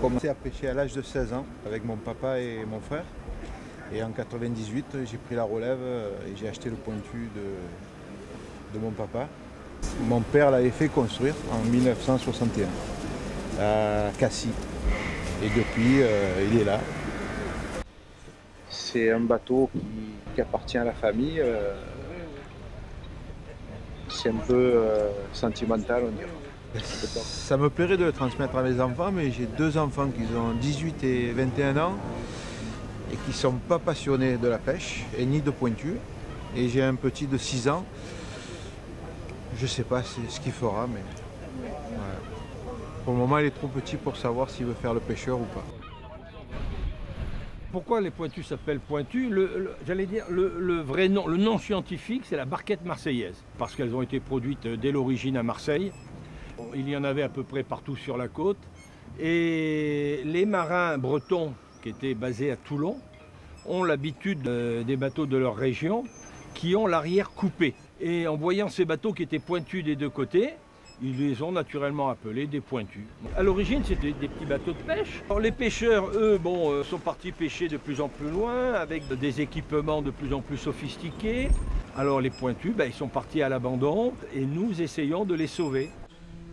commencé à pêcher à l'âge de 16 ans avec mon papa et mon frère. Et en 98, j'ai pris la relève et j'ai acheté le pointu de mon papa. Mon père l'avait fait construire en 1961 à Cassis. Et depuis, il est là. C'est un bateau qui appartient à la famille. C'est un peu sentimental, on dirait. Ça me plairait de le transmettre à mes enfants, mais j'ai deux enfants qui ont 18 et 21 ans et qui ne sont pas passionnés de la pêche et ni de pointu. Et j'ai un petit de 6 ans. Je ne sais pas ce qu'il fera, mais voilà. Pour le moment, il est trop petit pour savoir s'il veut faire le pêcheur ou pas. Pourquoi les pointus s'appellent pointus? J'allais dire, le vrai nom, le nom scientifique, c'est la barquette marseillaise, parce qu'elles ont été produites dès l'origine à Marseille. Il y en avait à peu près partout sur la côte. Et les marins bretons, qui étaient basés à Toulon, ont l'habitude des bateaux de leur région qui ont l'arrière coupé. Et en voyant ces bateaux qui étaient pointus des deux côtés, ils les ont naturellement appelés des pointus. À l'origine, c'était des petits bateaux de pêche. Alors, les pêcheurs, eux, sont partis pêcher de plus en plus loin, avec des équipements de plus en plus sophistiqués. Alors les pointus, ils sont partis à l'abandon et nous essayons de les sauver.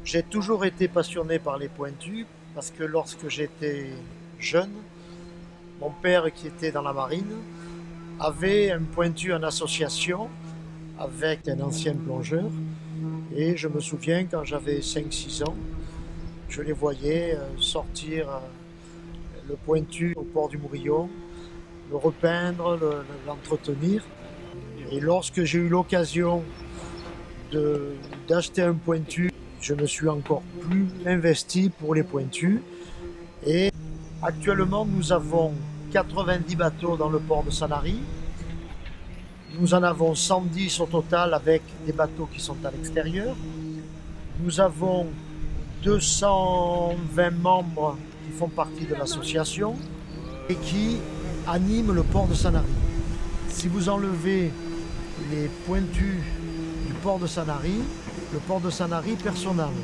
J'ai toujours été passionné par les pointus, parce que lorsque j'étais jeune, mon père, qui était dans la marine, avait un pointu en association avec un ancien plongeur. Et je me souviens, quand j'avais 5-6 ans, je les voyais sortir le pointu au port du Mourillon, le repeindre, l'entretenir. Et lorsque j'ai eu l'occasion d'acheter un pointu, je me suis encore plus investi pour les pointus. Et actuellement, nous avons 90 bateaux dans le port de Sanary. Nous en avons 110 au total avec des bateaux qui sont à l'extérieur. Nous avons 220 membres qui font partie de l'association et qui animent le port de Sanary. Si vous enlevez les pointus du port de Sanary, le port de Sanary perd son âme.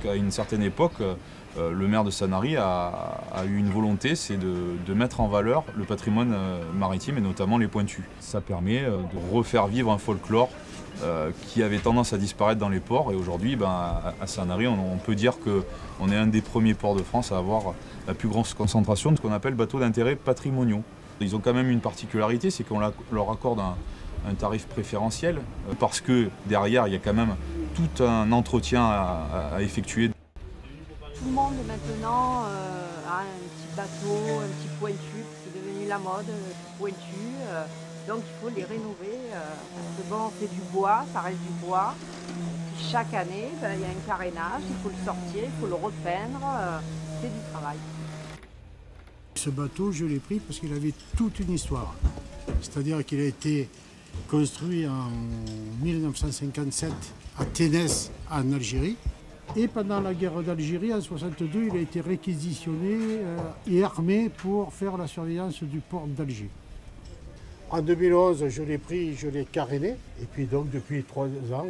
À une certaine époque, le maire de Sanary a eu une volonté, c'est de mettre en valeur le patrimoine maritime et notamment les pointus. Ça permet de refaire vivre un folklore qui avait tendance à disparaître dans les ports. Et aujourd'hui, à Sanary, on peut dire qu'on est un des premiers ports de France à avoir la plus grande concentration de ce qu'on appelle bateaux d'intérêt patrimoniaux. Ils ont quand même une particularité, c'est qu'on leur accorde un tarif préférentiel parce que derrière, il y a quand même tout un entretien à effectuer. Tout le monde maintenant a un petit bateau, un petit pointu, c'est devenu la mode, pointu. Donc il faut les rénover. Parce que bon, c'est du bois, ça reste du bois. Puis chaque année, il y a un carénage, il faut le sortir, il faut le repeindre. C'est du travail. Ce bateau, je l'ai pris parce qu'il avait toute une histoire. C'est-à-dire qu'il a été construit en 1957 à Ténès, en Algérie. Et pendant la guerre d'Algérie, en 1962, il a été réquisitionné et armé pour faire la surveillance du port d'Alger. En 2011, je l'ai pris, je l'ai caréné. Et puis donc, depuis 3 ans,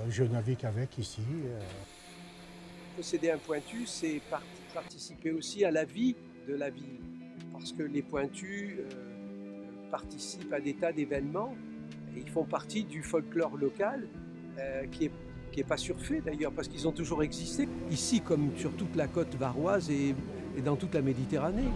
je navigue avec ici. Posséder un pointu, c'est participer aussi à la vie de la ville. Parce que les pointus participent à des tas d'événements. Et ils font partie du folklore local qui n'est pas surfait d'ailleurs, parce qu'ils ont toujours existé, ici comme sur toute la côte varoise et dans toute la Méditerranée.